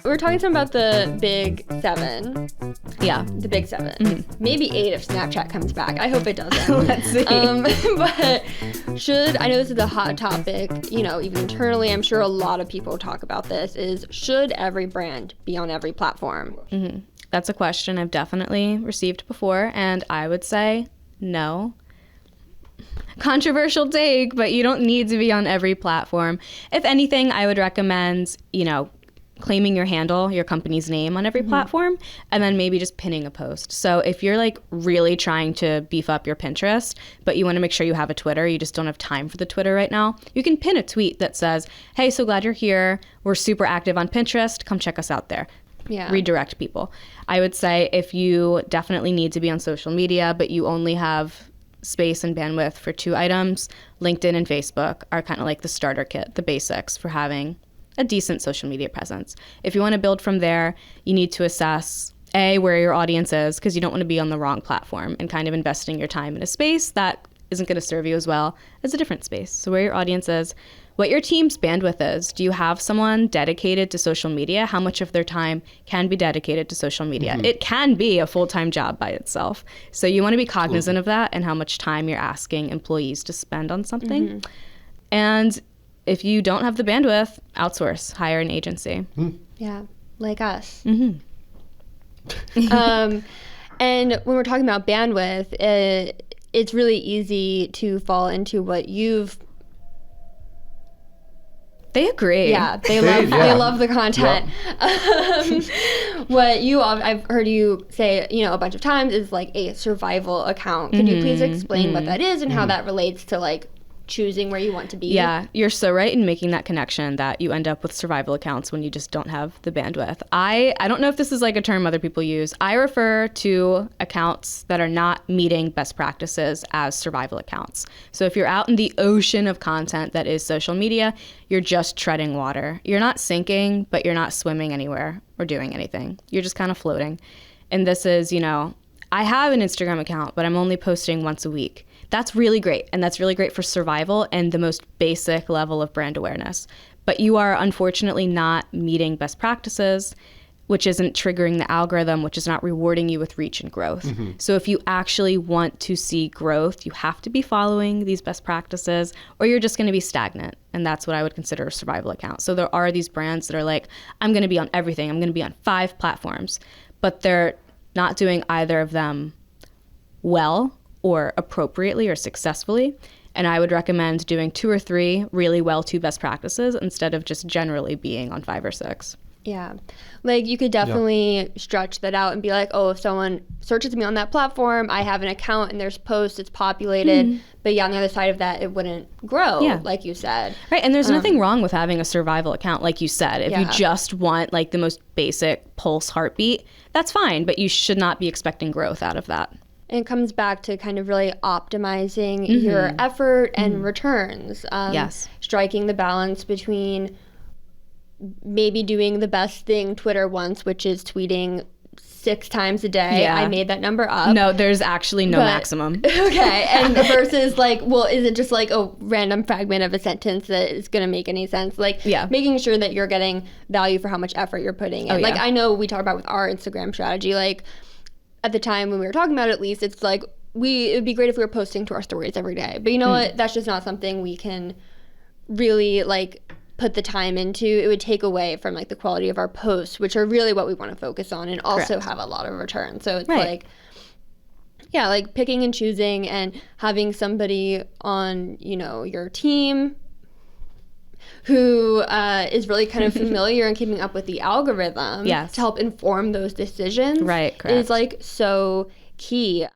We're talking some about the big 7. Yeah. The big 7. Mm-hmm. Maybe 8 if Snapchat comes back. I hope it doesn't. Let's see. But I know this is a hot topic, even internally, I'm sure a lot of people talk about this, is should every brand be on every platform? Mm-hmm. That's a question I've definitely received before, and I would say no. Controversial take, but you don't need to be on every platform. If anything, I would recommend, claiming your handle, your company's name on every platform, and then maybe just pinning a post. So if you're like really trying to beef up your Pinterest, but you want to make sure you have a Twitter, you just don't have time for the Twitter right now, you can pin a tweet that says, hey, so glad you're here. We're super active on Pinterest. Come check us out there. Yeah. Redirect people. I would say if you definitely need to be on social media, but you only have space and bandwidth for 2 items, LinkedIn and Facebook are kind of like the starter kit, the basics for having a decent social media presence. If you want to build from there, you need to assess where your audience is, because you don't want to be on the wrong platform and kind of investing your time in a space that isn't going to serve you as well as a different space. So where your audience is, what your team's bandwidth is. Do you have someone dedicated to social media? How much of their time can be dedicated to social media? It can be a full-time job by itself. So you want to be cognizant of that and how much time you're asking employees to spend on something. And if you don't have the bandwidth, outsource, hire an agency. Yeah, like us. And when we're talking about bandwidth, it's really easy to fall into what you've... They agree. Yeah, they love the content. Yep. I've heard you say, a bunch of times is like a survival account. Could you please explain what that is and how that relates to like choosing where you want to be? Yeah, you're so right in making that connection that you end up with survival accounts when you just don't have the bandwidth. I don't know if this is like a term other people use. I refer to accounts that are not meeting best practices as survival accounts. So if you're out in the ocean of content that is social media, you're just treading water. You're not sinking, but you're not swimming anywhere or doing anything. You're just kind of floating. And this is, I have an Instagram account, but I'm only posting once a week. That's really great. And that's really great for survival and the most basic level of brand awareness. But you are unfortunately not meeting best practices, which isn't triggering the algorithm, which is not rewarding you with reach and growth. So if you actually want to see growth, you have to be following these best practices or you're just going to be stagnant. And that's what I would consider a survival account. So there are these brands that are like, I'm going to be on everything. I'm going to be on 5 platforms, but they're not doing either of them well or appropriately or successfully. And I would recommend doing 2 or 3 really well-to best practices instead of just generally being on 5 or 6. Yeah. Like you could definitely stretch that out and be like, oh, if someone searches me on that platform, I have an account and there's posts, it's populated. But yeah, on the other side of that, it wouldn't grow, like you said. Right. And there's nothing wrong with having a survival account, like you said. If you just want like the most basic pulse heartbeat, that's fine. But you should not be expecting growth out of that. And it comes back to kind of really optimizing your effort and returns. Striking the balance between maybe doing the best thing Twitter wants, which is tweeting 6 times a day. I made that number up. No, there's actually no maximum. Okay. And versus like, well, is it just like a random fragment of a sentence that is going to make any sense? Like making sure that you're getting value for how much effort you're putting in. Like I know we talk about with our Instagram strategy, like at the time when we were talking about it, at least, it's like it would be great if we were posting to our stories every day. But you know what? That's just not something we can really like put the time into. It would take away from like the quality of our posts, which are really what we want to focus on and also have a lot of return. So it's like, like picking and choosing and having somebody on, your team who is really kind of familiar and keeping up with the algorithm to help inform those decisions correct. is like so key.